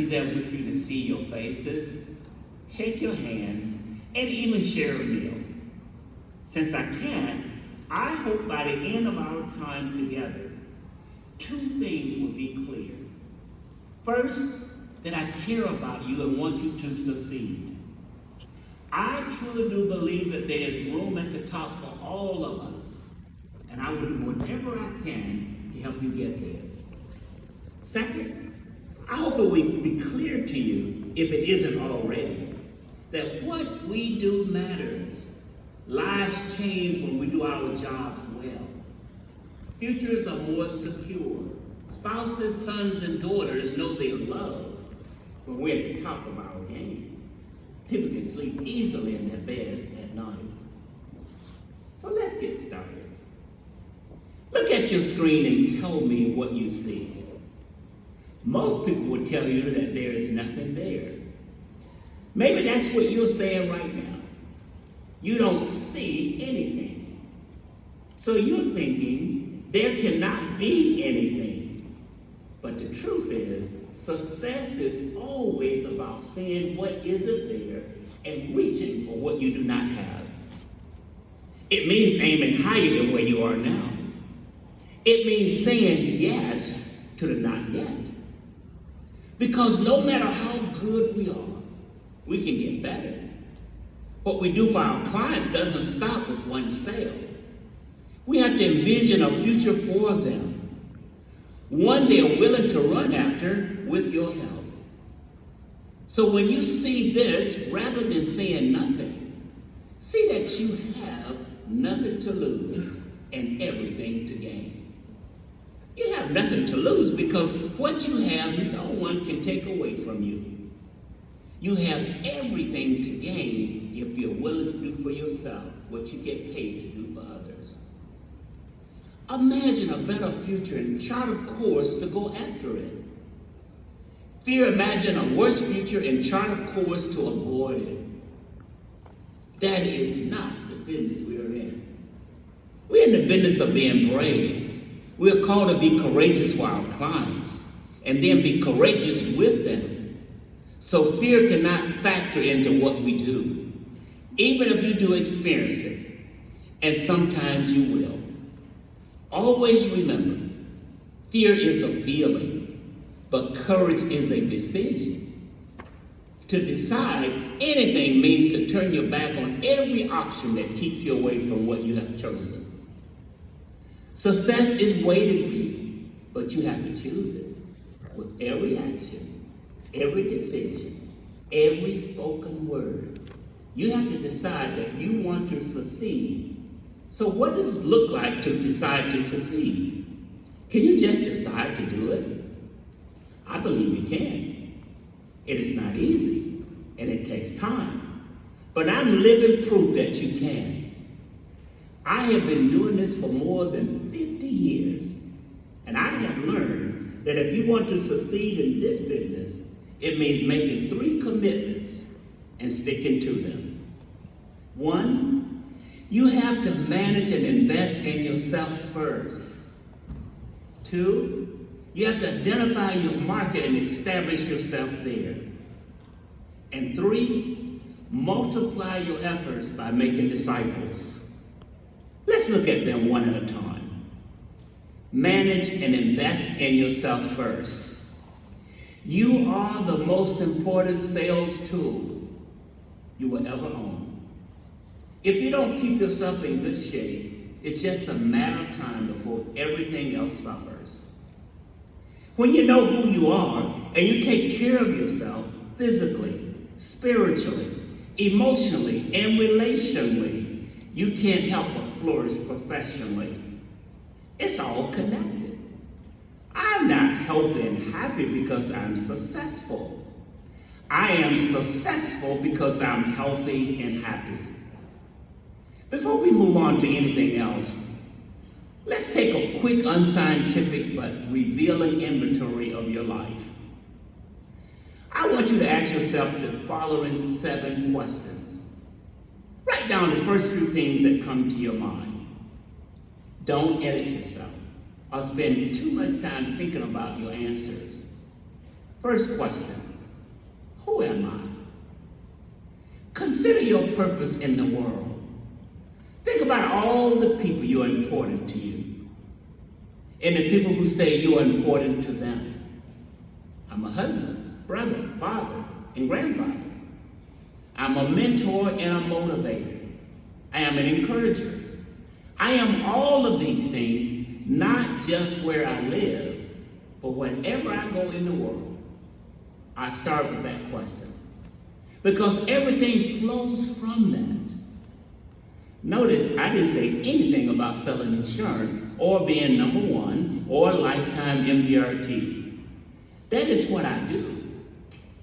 there with you to see your faces, shake your hands, and even share a meal. Since I can't, I hope by the end of our time together, two things will be clear. First, that I care about you and want you to succeed. I truly do believe that there is room at the top for all of us, and I will do whatever I can to help you get there. Second, I hope it will be clear to you, if it isn't already, that what we do matters. Lives change when we do our jobs well. Futures are more secure. Spouses, sons, and daughters know they're loved when we're at the top of our game. People can sleep easily in their beds at night. So let's get started. Look at your screen and tell me what you see. Most people will tell you that there is nothing there. Maybe that's what you're saying right now. You don't see anything. So you're thinking there cannot be anything. But the truth is, success is always about seeing what isn't there and reaching for what you do not have. It means aiming higher than where you are now. It means saying yes to the not yet. Because no matter how good we are, we can get better. What we do for our clients doesn't stop with one sale. We have to envision a future for them, one they're willing to run after with your help. So when you see this, rather than saying nothing, see that you have nothing to lose and everything to gain. You have nothing to lose because what you have, no one can take away from you. You have everything to gain if you're willing to do for yourself what you get paid to do for others. Imagine a better future and chart a course to go after it. Fear, imagine a worse future and chart a course to avoid it. That is not the business we are in. We're in the business of being brave. We're called to be courageous for our clients and then be courageous with them. So fear cannot factor into what we do, even if you do experience it, and sometimes you will. Always remember, fear is a feeling, but courage is a decision. To decide anything means to turn your back on every option that keeps you away from what you have chosen. Success is waiting for you, but you have to choose it with every action, every decision, every spoken word. You have to decide that you want to succeed. So what does it look like to decide to succeed? Can you just decide to do it? I believe you can. It is not easy, and it takes time. But I'm living proof that you can. I have been doing this for more than 50 years, and I have learned that if you want to succeed in this business, it means making 3 commitments and sticking to them. 1, you have to manage and invest in yourself first. 2, you have to identify your market and establish yourself there. And 3, multiply your efforts by making disciples. Let's look at them one at a time. Manage and invest in yourself first. You are the most important sales tool you will ever own. If you don't keep yourself in good shape, it's just a matter of time before everything else suffers. When you know who you are and you take care of yourself physically, spiritually, emotionally, and relationally, you can't help but flourish professionally. It's all connected. I'm not healthy and happy because I'm successful. I am successful because I'm healthy and happy. Before we move on to anything else, let's take a quick unscientific but revealing inventory of your life. I want you to ask yourself the following 7 questions. Write down the first few things that come to your mind. Don't edit yourself or spend too much time thinking about your answers. First question, Who am I? Consider your purpose in the world. Think about all the people who are important to you, and the people who say you are important to them. I'm a husband, brother, father, and grandfather. I'm a mentor and a motivator. I am an encourager. I am all of these things, not just where I live, but wherever I go in the world. I start with that question, because everything flows from that. Notice I didn't say anything about selling insurance or being number one or lifetime MDRT. That is what I do.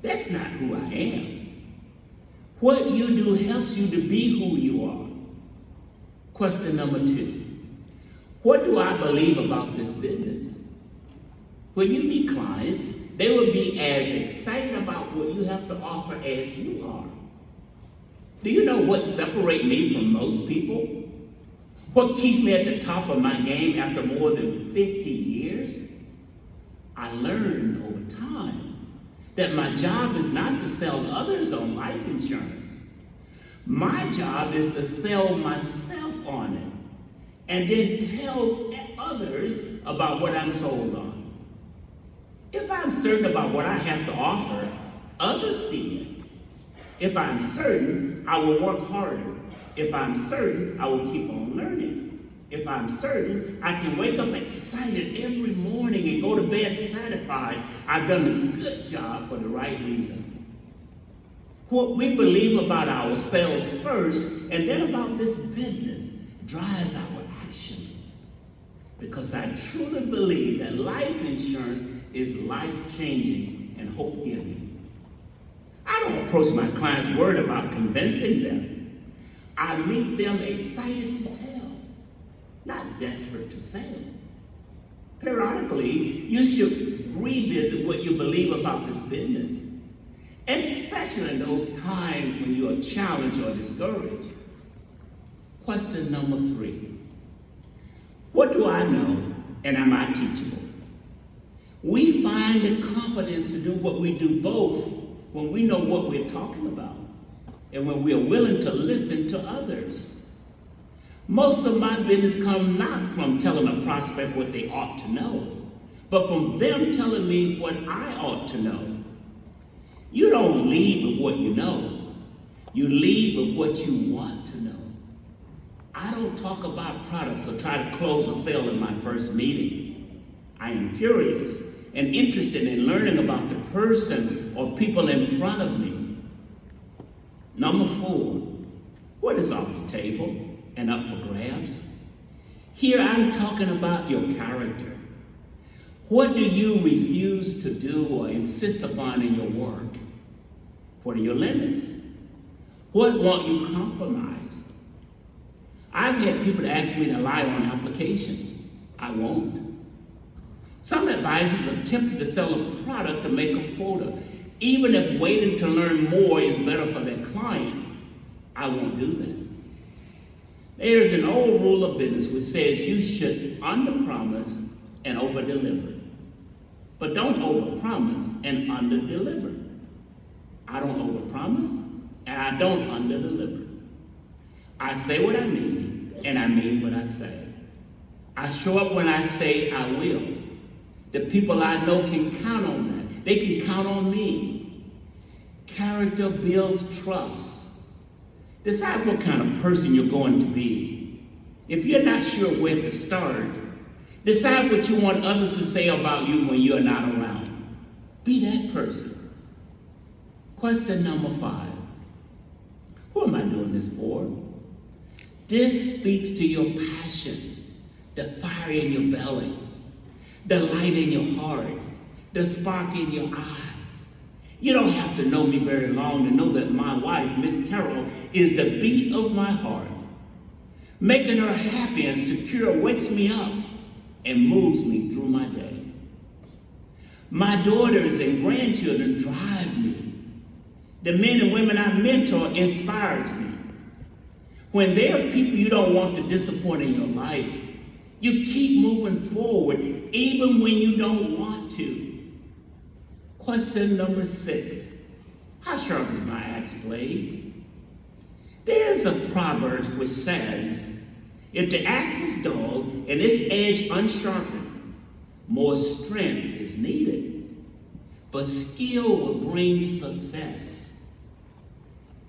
That's not who I am. What you do helps you to be who you are. Question number 2. What do I believe about this business? When you meet clients, they will be as excited about what you have to offer as you are. Do you know what separates me from most people? What keeps me at the top of my game after more than 50 years? I learned over time that my job is not to sell others on life insurance. My job is to sell myself on it and then tell others about what I'm sold on. If I'm certain about what I have to offer, others see it. If I'm certain, I will work harder. If I'm certain, I will keep on learning. If I'm certain, I can wake up excited every morning and go to bed satisfied I've done a good job for the right reason. What we believe about ourselves first and then about this business drives our actions. Because I truly believe that life insurance is life-changing and hope-giving. I don't approach my clients worried about convincing them. I meet them excited to tell, not desperate to sell. Periodically, you should revisit what you believe about this business, especially in those times when you are challenged or discouraged. Question number 3. What do I know, and am I teachable? We find the confidence to do what we do both when we know what we're talking about and when we are willing to listen to others. Most of my business comes not from telling a prospect what they ought to know, but from them telling me what I ought to know. You don't lead with what you know. You lead with what you want to know. I don't talk about products or try to close a sale in my first meeting. I am curious and interested in learning about the person or people in front of me. Number 4, what is off the table and up for grabs? Here I'm talking about your character. What do you refuse to do or insist upon in your work? What are your limits? What won't you compromise? I've had people ask me to lie on applications. I won't. Some advisors are tempted to sell a product to make a quota. Even if waiting to learn more is better for their client, I won't do that. There's an old rule of business which says you should under-promise and over-deliver. But don't over-promise and under-deliver. I don't over-promise and I don't under-deliver. I say what I mean and I mean what I say. I show up when I say I will. The people I know can count on that. They can count on me. Character builds trust. Decide what kind of person you're going to be. If you're not sure where to start, decide what you want others to say about you when you're not around. Be that person. Question number 5. Who am I doing this for? This speaks to your passion, the fire in your belly, the light in your heart, the spark in your eye. You don't have to know me very long to know that my wife, Miss Carol, is the beat of my heart. Making her happy and secure wakes me up and moves me through my day. My daughters and grandchildren drive me. The men and women I mentor inspires me. When there are people you don't want to disappoint in your life, you keep moving forward even when you don't want to. Question number 6. How sharp is my axe blade? There's a proverb which says, if the axe is dull and its edge unsharpened, more strength is needed, but skill will bring success.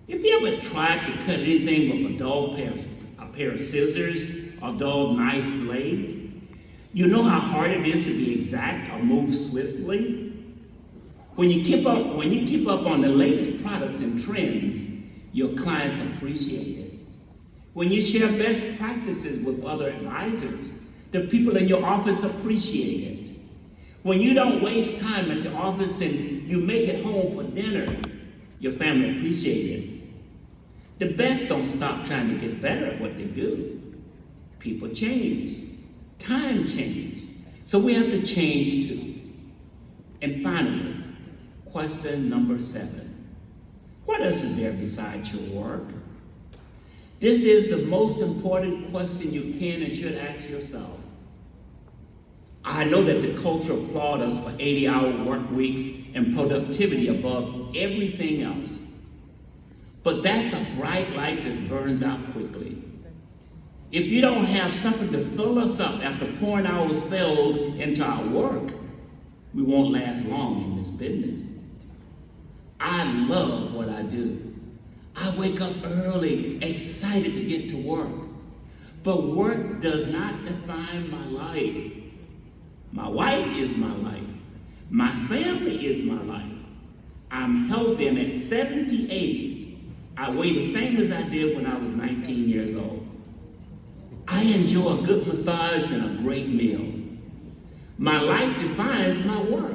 If you ever tried to cut anything with a dull pair of scissors or dull knife blade, you know how hard it is to be exact or move swiftly. When you keep up on the latest products and trends, your clients appreciate it. When you share best practices with other advisors, the people in your office appreciate it. When you don't waste time at the office and you make it home for dinner, your family appreciate it. The best don't stop trying to get better at what they do. People change. Time change. So we have to change too. And finally, question number 7. What else is there besides your work? This is the most important question you can and should ask yourself. I know that the culture applauds us for 80-hour work weeks and productivity above everything else. But that's a bright light that burns out quickly. If you don't have something to fill us up after pouring ourselves into our work, we won't last long in this business. I love what I do. I wake up early, excited to get to work. But work does not define my life. My wife is my life. My family is my life. I'm healthy, and at 78, I weigh the same as I did when I was 19 years old. I enjoy a good massage and a great meal. My life defines my work.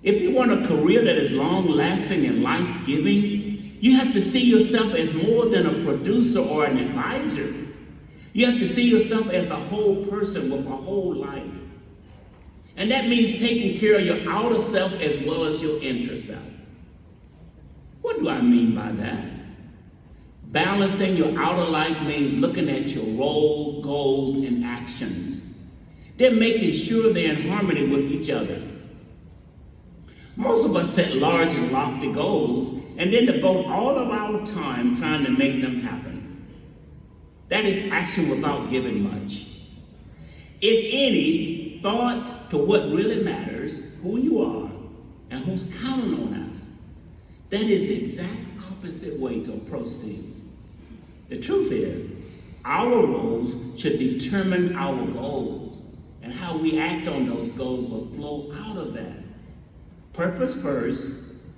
If you want a career that is long-lasting and life-giving, you have to see yourself as more than a producer or an advisor. You have to see yourself as a whole person with a whole life. And that means taking care of your outer self as well as your inner self. What do I mean by that? Balancing your outer life means looking at your role, goals, and actions. Then making sure they're in harmony with each other. Most of us set large and lofty goals and then devote all of our time trying to make them happen. That is action without giving much. If any thought to what really matters, who you are, and who's counting on us, that is the exact opposite way to approach things. The truth is, our roles should determine our goals, and how we act on those goals will flow out of that. Purpose first,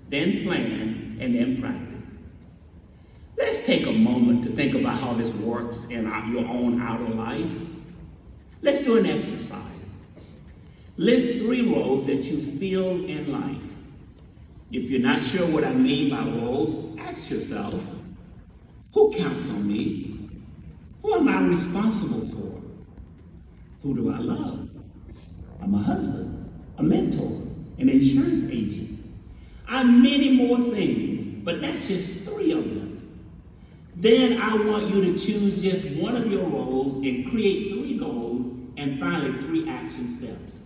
then plan, and then practice. Let's take a moment to think about how this works in your own outer life. Let's do an exercise. List 3 roles that you feel in life. If you're not sure what I mean by roles, ask yourself, who counts on me? Who am I responsible for? Who do I love? I'm a husband, a mentor, an insurance agent. I'm many more things, but that's just 3 of them. Then I want you to choose just one of your roles and create 3 goals and finally 3 action steps.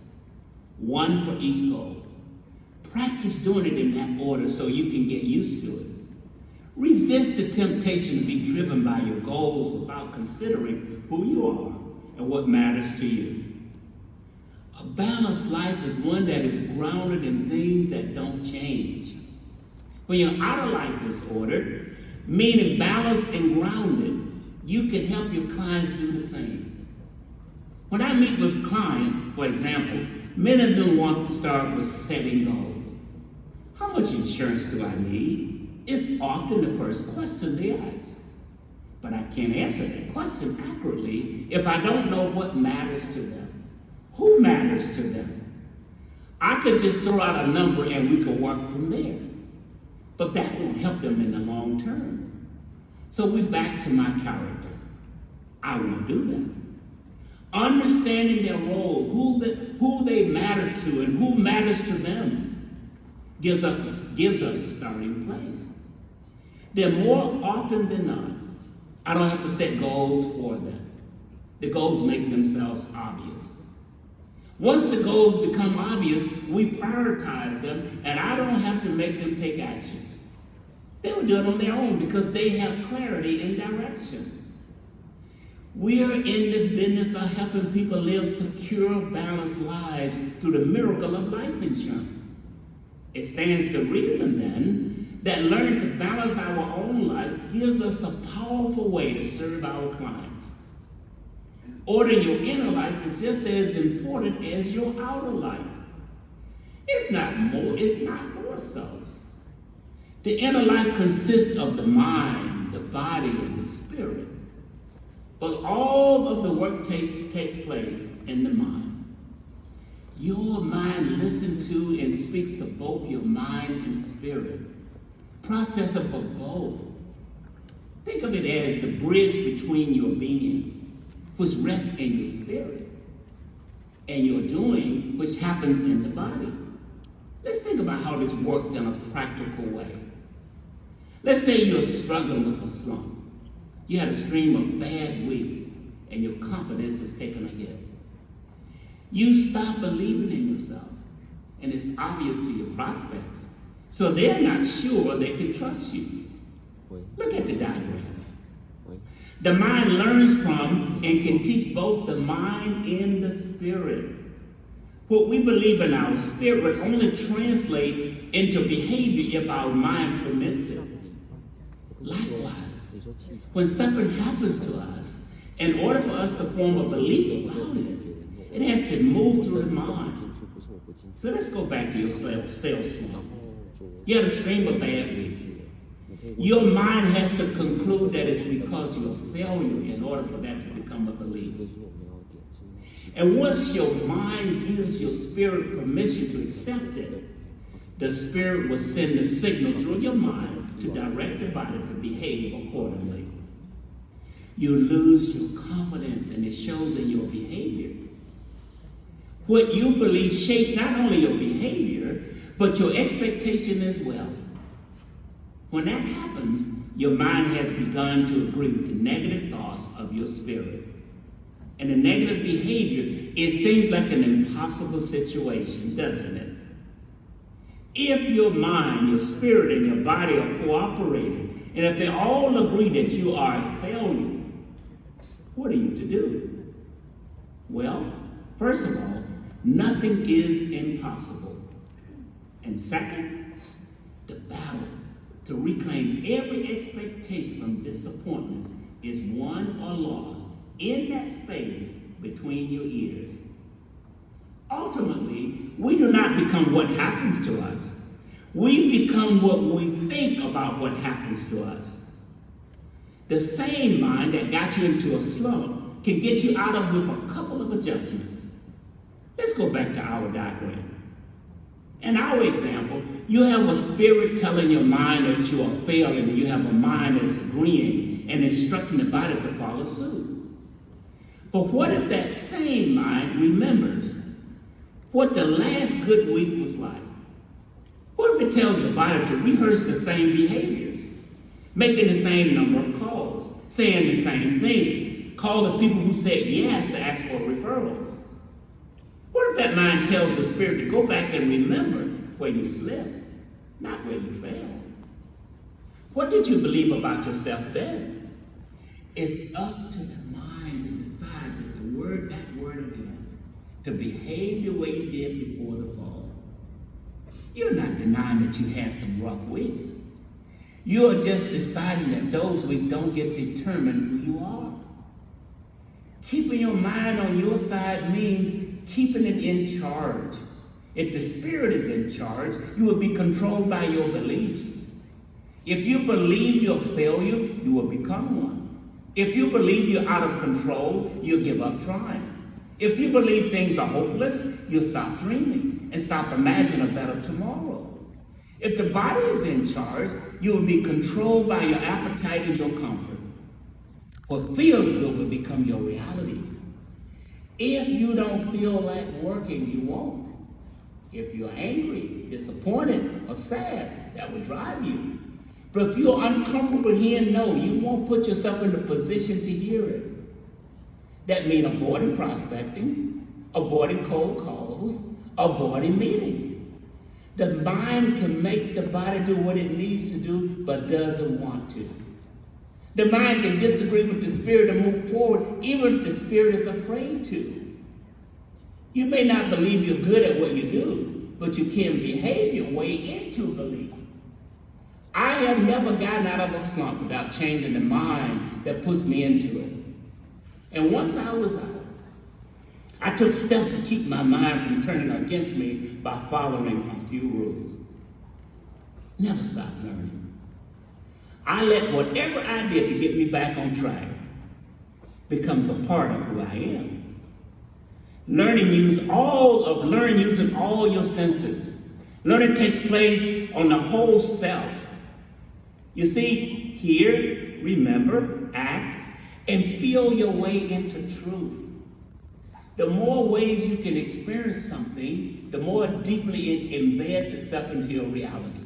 1 for each goal. Practice doing it in that order so you can get used to it. Resist the temptation to be driven by your goals without considering who you are and what matters to you. A balanced life is one that is grounded in things that don't change. When your outer life is ordered, meaning balanced and grounded, you can help your clients do the same. When I meet with clients, for example, many of them want to start with setting goals. How much insurance do I need? It's often the first question they ask. But I can't answer that question accurately if I don't know what matters to them. Who matters to them? I could just throw out a number and we could work from there. But that won't help them in the long term. So we're back to my character. I won't do that. Understanding their role, who they matter to and who matters to them, gives us a starting place. Then more often than not, I don't have to set goals for them. The goals make themselves obvious. Once the goals become obvious, we prioritize them, and I don't have to make them take action. They will do it on their own because they have clarity and direction. We're in the business of helping people live secure, balanced lives through the miracle of life insurance. It stands to reason then that learning to balance our own life gives us a powerful way to serve our clients. Ordering your inner life is just as important as your outer life. It's not more so. The inner life consists of the mind, the body, and the spirit. But all of the work takes place in the mind. Your mind listens to and speaks to both your mind and spirit. Processor for both. Think of it as the bridge between your being, which rests in your spirit, and your doing, which happens in the body. Let's think about how this works in a practical way. Let's say you're struggling with a slump. You had a stream of bad weeks, and your confidence has taken a hit. You stop believing in yourself, and it's obvious to your prospects. So they're not sure they can trust you. Look at the diagram. The mind learns from and can teach both the mind and the spirit. What we believe in our spirit only translates into behavior if our mind permits it. Likewise, when something happens to us, in order for us to form a belief about it, it has to move through the mind. So let's go back to your sales slump. You had a stream of bad weeks. Your mind has to conclude that it's because you're a failure in order for that to become a belief. And once your mind gives your spirit permission to accept it, the spirit will send the signal through your mind to direct the body to behave accordingly. You lose your confidence, and it shows in your behavior. What you believe shapes not only your behavior, but your expectation as well. When that happens, your mind has begun to agree with the negative thoughts of your spirit. And the negative behavior, it seems like an impossible situation, doesn't it? If your mind, your spirit, and your body are cooperating, and if they all agree that you are a failure, what are you to do? Well, first of all, nothing is impossible. And second, the battle to reclaim every expectation from disappointments is won or lost in that space between your ears. Ultimately, we do not become what happens to us. We become what we think about what happens to us. The same mind that got you into a slump can get you out of with a couple of adjustments. Let's go back to our diagram. In our example, you have a spirit telling your mind that you are failing, and you have a mind that's agreeing and instructing the body to follow suit. But what if that same mind remembers what the last good week was like? What if it tells the body to rehearse the same behaviors, making the same number of calls, saying the same thing, call the people who said yes to ask for referrals? What if that mind tells the spirit to go back and remember where you slipped, not where you failed? What did you believe about yourself then? It's up to the mind to decide that that word again, to behave the way you did before the fall. You're not denying that you had some rough weeks. You are just deciding that those weeks don't get determined who you are. Keeping your mind on your side means keeping it in charge. If the spirit is in charge, you will be controlled by your beliefs. If you believe you're a failure, you will become one. If you believe you're out of control, you'll give up trying. If you believe things are hopeless, you'll stop dreaming and stop imagining a better tomorrow. If the body is in charge, you will be controlled by your appetite and your comfort. What feels good will become your reality. If you don't feel like working, you won't. If you're angry, disappointed, or sad, that will drive you. But if you're uncomfortable hearing no, you won't put yourself in the position to hear it. That means avoiding prospecting, avoiding cold calls, avoiding meetings. The mind can make the body do what it needs to do, but doesn't want to. The mind can disagree with the spirit and move forward, even if the spirit is afraid to. You may not believe you're good at what you do, but you can behave your way into belief. I have never gotten out of a slump without changing the mind that puts me into it. And once I was out, I took steps to keep my mind from turning against me by following a few rules. Never stop learning. I let whatever I did to get me back on track becomes a part of who I am. Learning using all your senses. Learning takes place on the whole self. You see, hear, remember, act, and feel your way into truth. The more ways you can experience something, the more deeply it embeds itself into your reality.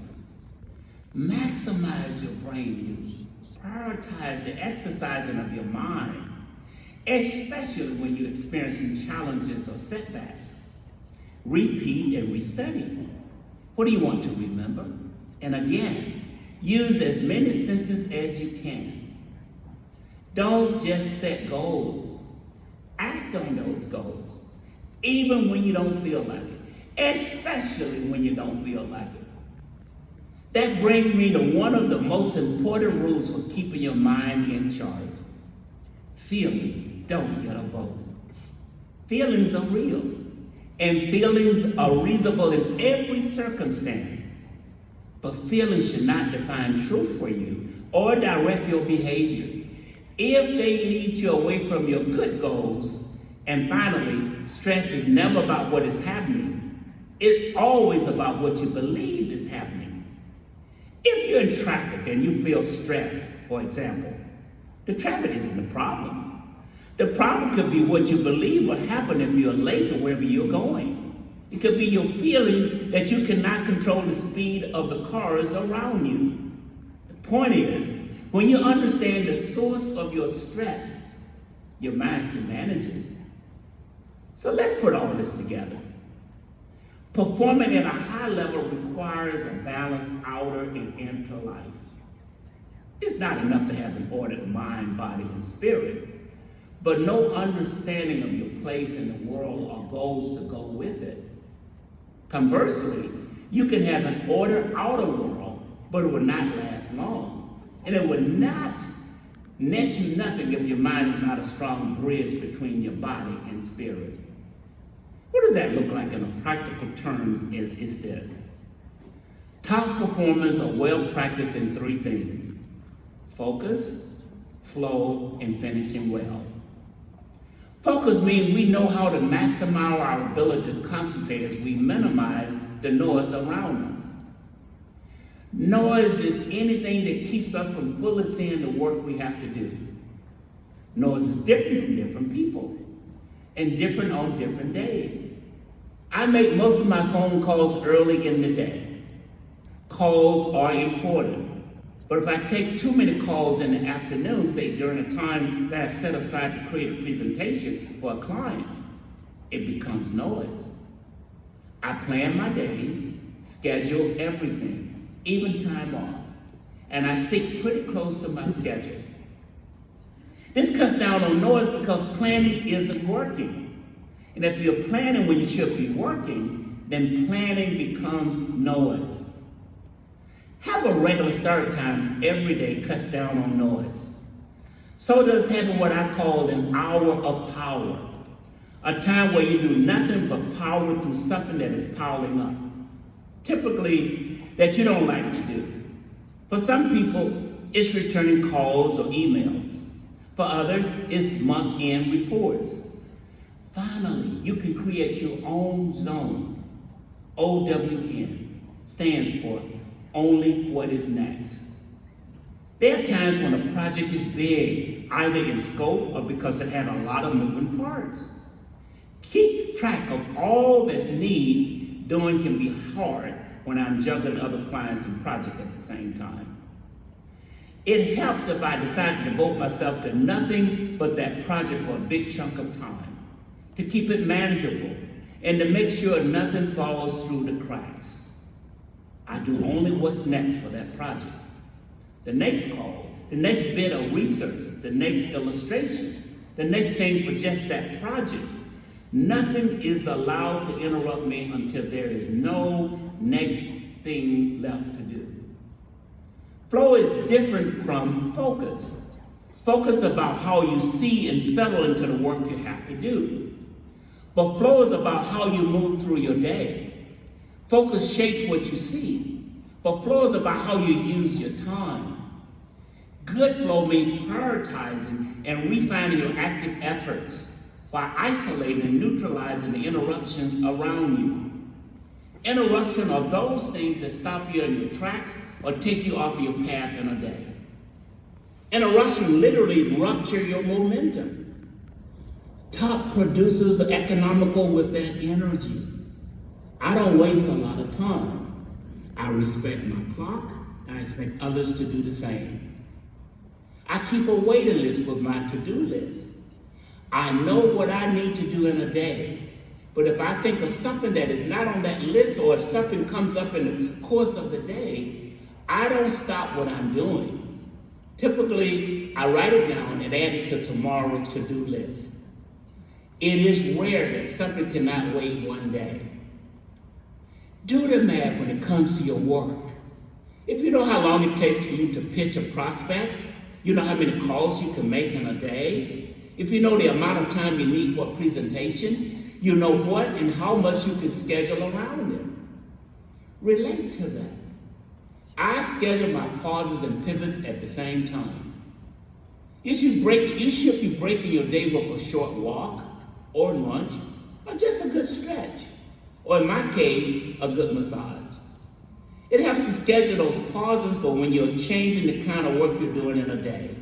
Maximize your brain use. Prioritize the exercising of your mind, especially when you're experiencing challenges or setbacks. Repeat and restudy. What do you want to remember? And again, use as many senses as you can. Don't just set goals. Act on those goals, even when you don't feel like it, especially when you don't feel like it. That brings me to one of the most important rules for keeping your mind in charge. Feelings don't get a vote. Feelings are real, and feelings are reasonable in every circumstance. But feelings should not define truth for you or direct your behavior. If they lead you away from your good goals, and finally, stress is never about what is happening. It's always about what you believe is happening. If you're in traffic and you feel stress, for example, the traffic isn't the problem. The problem could be what you believe will happen if you're late to wherever you're going. It could be your feelings that you cannot control the speed of the cars around you. The point is, when you understand the source of your stress, your mind can manage it. So let's put all this together. Performing at a high level requires a balanced outer and inner life. It's not enough to have an ordered mind, body, and spirit, but no understanding of your place in the world or goals to go with it. Conversely, you can have an ordered outer world, but it will not last long. And it will not net you nothing if your mind is not a strong bridge between your body and spirit. What does that look like in practical terms is this. Top performers are well practiced in three things: focus, flow, and finishing well. Focus means we know how to maximize our ability to concentrate as we minimize the noise around us. Noise is anything that keeps us from fully seeing the work we have to do. Noise is different from different people and different on different days. I make most of my phone calls early in the day. Calls are important, but if I take too many calls in the afternoon, say during a time that I've set aside to create a presentation for a client, it becomes noise. I plan my days, schedule everything, even time off, and I stick pretty close to my schedule. This cuts down on noise because planning isn't working. And if you're planning when you should be working, then planning becomes noise. Have a regular start time every day cuts down on noise. So does having what I call an hour of power, a time where you do nothing but power through something that is piling up, typically that you don't like to do. For some people, it's returning calls or emails. For others, it's month-end reports. Finally, you can create your own zone. OWN stands for only what is next. There are times when a project is big, either in scope or because it had a lot of moving parts. Keep track of all that's needed. Doing can be hard when I'm juggling other clients and projects at the same time. It helps if I decide to devote myself to nothing but that project for a big chunk of time. to keep it manageable, and to make sure nothing falls through the cracks. I do only what's next for that project. The next call, the next bit of research, the next illustration, the next thing for just that project. Nothing is allowed to interrupt me until there is no next thing left to do. Flow is different from focus. Focus about how you see and settle into the work you have to do. But flow is about how you move through your day. Focus shapes what you see, but flow is about how you use your time. Good flow means prioritizing and refining your active efforts while isolating and neutralizing the interruptions around you. Interruption are those things that stop you in your tracks or take you off your path in a day. Interruption literally rupture your momentum. Top producers are economical with their energy. I don't waste a lot of time. I respect my clock, and I expect others to do the same. I keep a waiting list with my to-do list. I know what I need to do in a day, but if I think of something that is not on that list, or if something comes up in the course of the day, I don't stop what I'm doing. Typically, I write it down and add it to tomorrow's to-do list. It is rare that something cannot wait one day. Do the math when it comes to your work. If you know how long it takes for you to pitch a prospect, you know how many calls you can make in a day. If you know the amount of time you need for a presentation, you know what and how much you can schedule around it. Relate to that. I schedule my pauses and pivots at the same time. You should be breaking your day with a short walk or lunch or just a good stretch, or in my case, a good massage. It helps to schedule those pauses for when you're changing the kind of work you're doing in a day.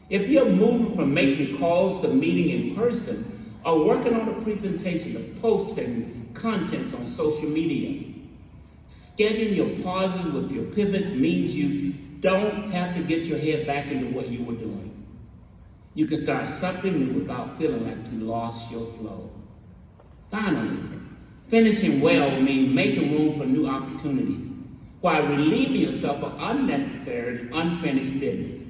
If you're moving from making calls to meeting in person, or working on a presentation to posting contents on social media, scheduling your pauses with your pivots means you don't have to get your head back into what you were doing. You can start something new without feeling like you lost your flow. Finally, finishing well means making room for new opportunities while relieving yourself of unnecessary and unfinished business.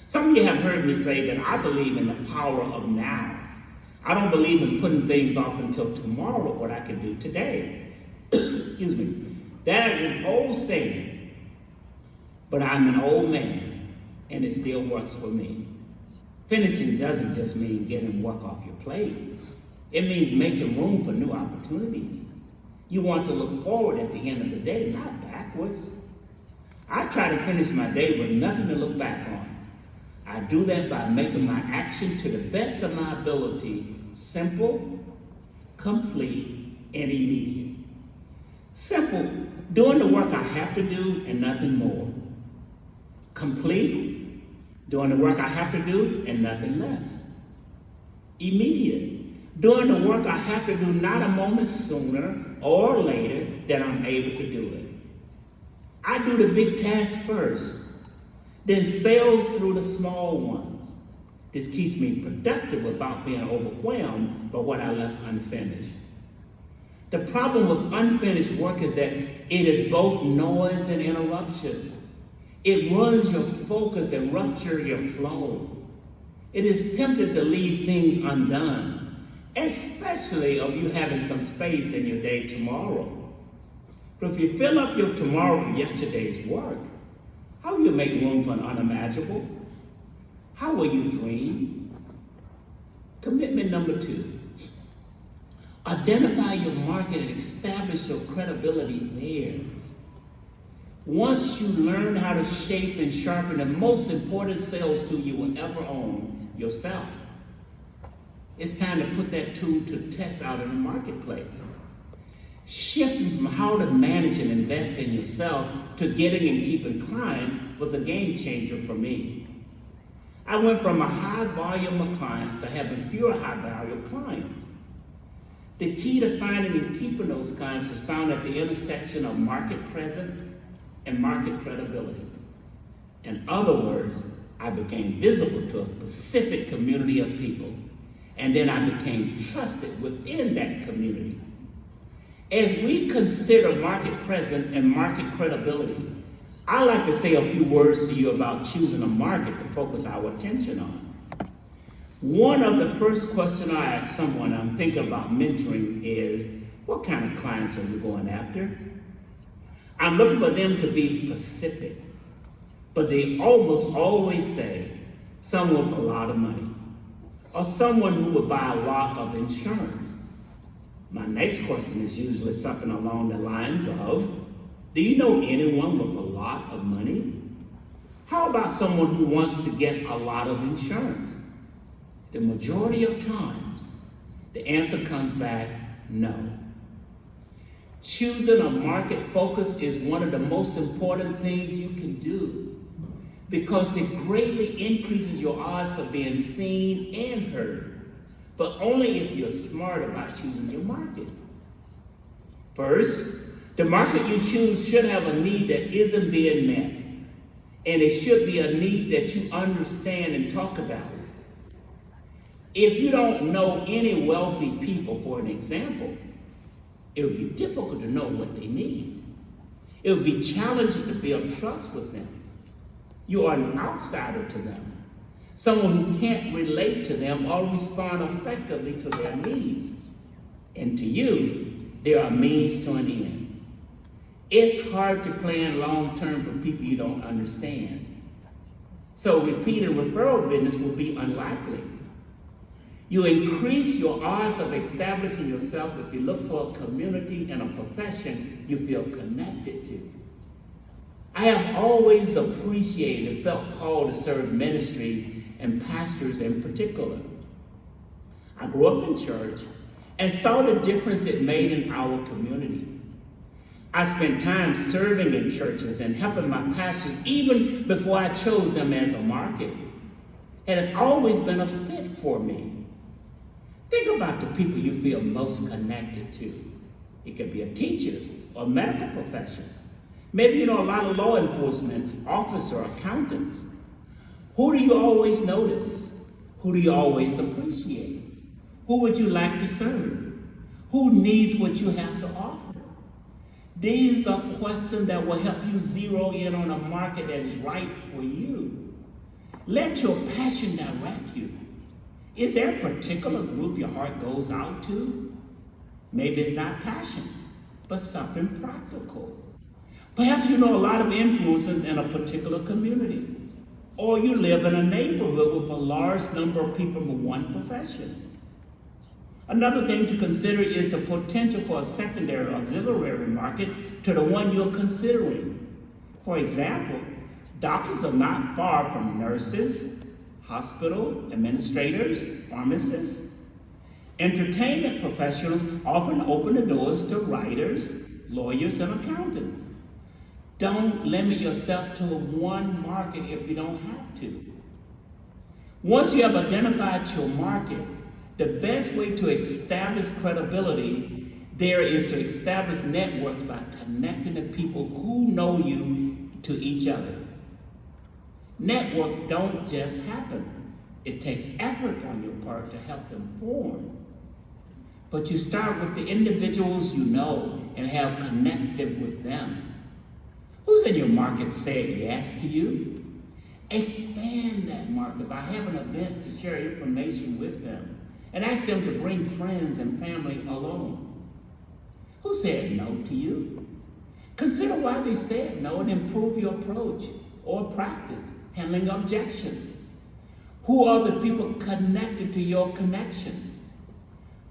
Some of you have heard me say that I believe in the power of now. I don't believe in putting things off until tomorrow, what I can do today. Excuse me. That is an old saying, but I'm an old man, and it still works for me. Finishing doesn't just mean getting work off your plate. It means making room for new opportunities. You want to look forward at the end of the day, not backwards. I try to finish my day with nothing to look back on. I do that by making my action to the best of my ability simple, complete, and immediate. Simple, doing the work I have to do and nothing more. Complete, doing the work I have to do and nothing less. Immediate, doing the work I have to do not a moment sooner or later than I'm able to do it. I do the big task first, then sails through the small ones. This keeps me productive without being overwhelmed by what I left unfinished. The problem with unfinished work is that it is both noise and interruption. It ruins your focus and ruptures your flow. It is tempting to leave things undone, especially of you having some space in your day tomorrow. But if you fill up your tomorrow with yesterday's work, how will you make room for the unimaginable? How will you dream? Commitment number 2. Identify your market and establish your credibility there. Once you learn how to shape and sharpen the most important sales tool you will ever own, yourself, it's time to put that tool to test out in the marketplace. Shifting from how to manage and invest in yourself to getting and keeping clients was a game changer for me. I went from a high volume of clients to having fewer high value clients. The key to finding and keeping those clients was found at the intersection of market presence and market credibility. In other words, I became visible to a specific community of people, and then I became trusted within that community. As we consider market presence and market credibility, I'd like to say a few words to you about choosing a market to focus our attention on. One of the first questions I ask someone I'm thinking about mentoring is, what kind of clients are you going after? I'm looking for them to be specific, but they almost always say someone with a lot of money, or someone who would buy a lot of insurance. My next question is usually something along the lines of, do you know anyone with a lot of money? How about someone who wants to get a lot of insurance? The majority of times, the answer comes back, no. Choosing a market focus is one of the most important things you can do because it greatly increases your odds of being seen and heard, but only if you're smart about choosing your market. First, the market you choose should have a need that isn't being met, and it should be a need that you understand and talk about. If you don't know any wealthy people, for an example, it would be difficult to know what they need. It would be challenging to build trust with them. You are an outsider to them, someone who can't relate to them or respond effectively to their needs. And to you, they are a means to an end. It's hard to plan long-term for people you don't understand. So repeat and referral business will be unlikely. You increase your odds of establishing yourself if you look for a community and a profession you feel connected to. I have always appreciated and felt called to serve ministries and pastors in particular. I grew up in church and saw the difference it made in our community. I spent time serving in churches and helping my pastors even before I chose them as a market. And it's always been a fit for me. Think about the people you feel most connected to. It could be a teacher or a medical profession. Maybe you know a lot of law enforcement officers or accountants. Who do you always notice? Who do you always appreciate? Who would you like to serve? Who needs what you have to offer? These are questions that will help you zero in on a market that is right for you. Let your passion direct you. Is there a particular group your heart goes out to? Maybe it's not passion, but something practical. Perhaps you know a lot of influencers in a particular community, or you live in a neighborhood with a large number of people with one profession. Another thing to consider is the potential for a secondary auxiliary market to the one you're considering. For example, doctors are not far from nurses, hospital administrators, pharmacists. Entertainment professionals often open the doors to writers, lawyers, and accountants. Don't limit yourself to one market if you don't have to. Once you have identified your market, the best way to establish credibility there is to establish networks by connecting the people who know you to each other. Networks don't just happen. It takes effort on your part to help them form. But you start with the individuals you know and have connected with them. Who's in your market said yes to you? Expand that market by having events to share information with them and ask them to bring friends and family along. Who said no to you? Consider why they said no and improve your approach or practice handling objections. Who are the people connected to your connections?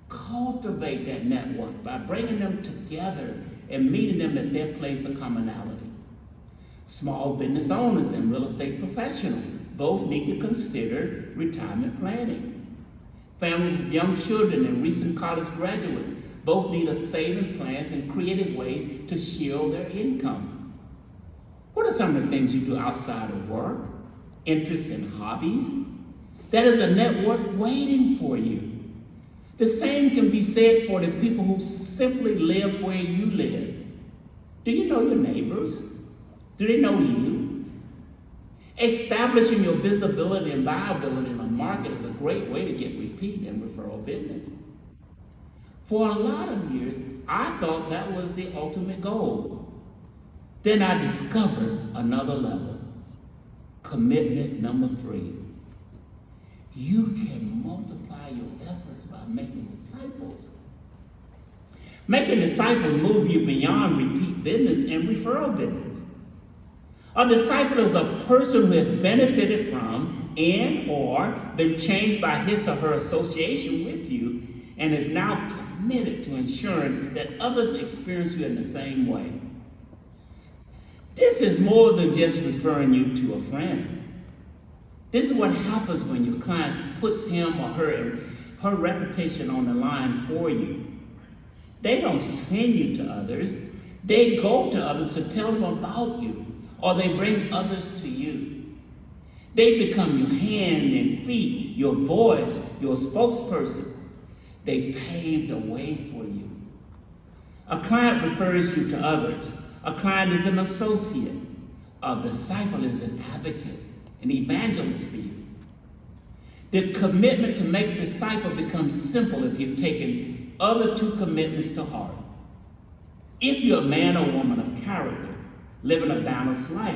Cultivate that network by bringing them together and meeting them at their place of commonality. Small business owners and real estate professionals both need to consider retirement planning. Families with young children and recent college graduates both need a saving plans and creative way to shield their income. What are some of the things you do outside of work? Interests and hobbies? That is a network waiting for you. The same can be said for the people who simply live where you live. Do you know your neighbors? Do they know you? Establishing your visibility and viability in a market is a great way to get repeat and referral business. For a lot of years, I thought that was the ultimate goal. Then I discovered another level. Commitment number 3. You can multiply your efforts by making disciples. Making disciples move you beyond repeat business and referral business. A disciple is a person who has benefited from and or been changed by his or her association with you and is now committed to ensuring that others experience you in the same way. This is more than just referring you to a friend. This is what happens when your client puts him or her reputation on the line for you. They don't send you to others. They go to others to tell them about you, or they bring others to you. They become your hand and feet, your voice, your spokesperson. They pave the way for you. A client refers you to others. A client is an associate. A disciple is an advocate, an evangelist for you. The commitment to make a disciple becomes simple if you've taken other 2 commitments to heart. If you're a man or woman of character, living a balanced life,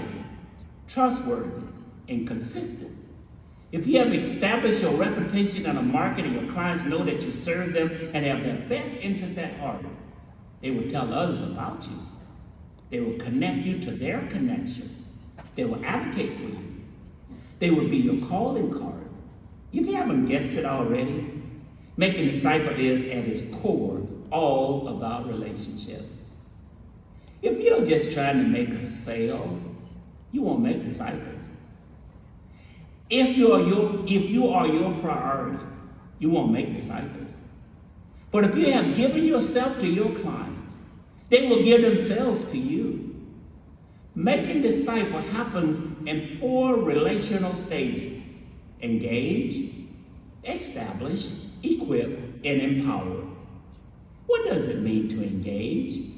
trustworthy and consistent. If you have established your reputation in a market and your clients know that you serve them and have their best interests at heart, they will tell others about you. They will connect you to their connection. They will advocate for you. They will be your calling card. If you haven't guessed it already, making a disciple is at its core all about relationship. If you're just trying to make a sale, you won't make disciples. If you are your priority, you won't make disciples. But if you have given yourself to your clients, they will give themselves to you. Making disciple happens in 4 relational stages: engage, establish, equip, and empower. What does it mean to engage?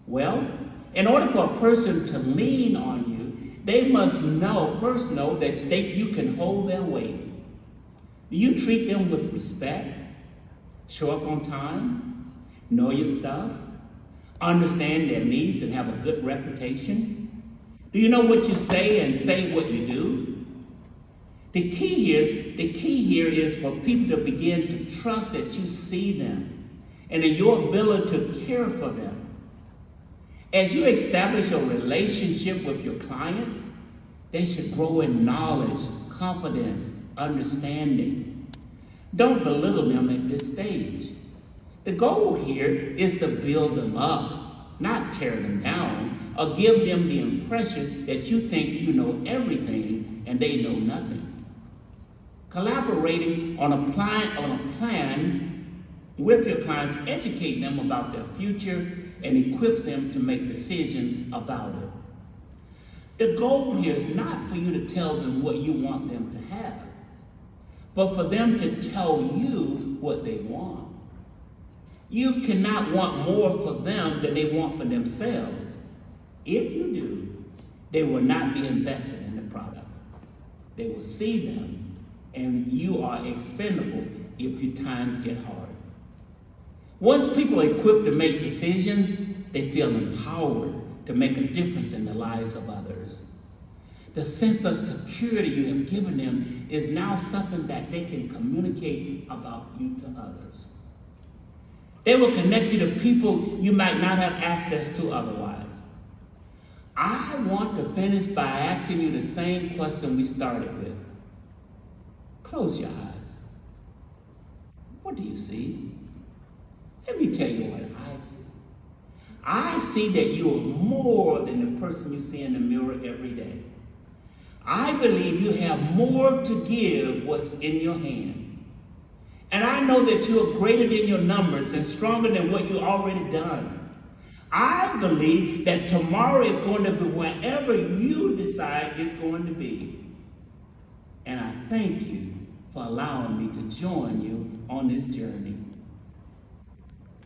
Well, in order for a person to lean on you, they must first know that you can hold their weight. Do you treat them with respect? Show up on time? Know your stuff? Understand their needs and have a good reputation? Do you know what you say and say what you do? The key here is for people to begin to trust that you see them and in your ability to care for them. As you establish a relationship with your clients, they should grow in knowledge, confidence, understanding. Don't belittle them at this stage. The goal here is to build them up, not tear them down, or give them the impression that you think you know everything and they know nothing. Collaborating on a plan with your clients, educate them about their future and equip them to make decisions about it. The goal here is not for you to tell them what you want them to have, but for them to tell you what they want. You cannot want more for them than they want for themselves. If you do, they will not be invested in the product. They will see them, and you are expendable if your times get hard. Once people are equipped to make decisions, they feel empowered to make a difference in the lives of others. The sense of security you have given them is now something that they can communicate about you to others. They will connect you to people you might not have access to otherwise. I want to finish by asking you the same question we started with. Close your eyes. What do you see? Let me tell you what I see. I see that you are more than the person you see in the mirror every day. I believe you have more to give what's in your hand. And I know that you are greater than your numbers and stronger than what you've already done. I believe that tomorrow is going to be wherever you decide it's going to be. And I thank you for allowing me to join you on this journey.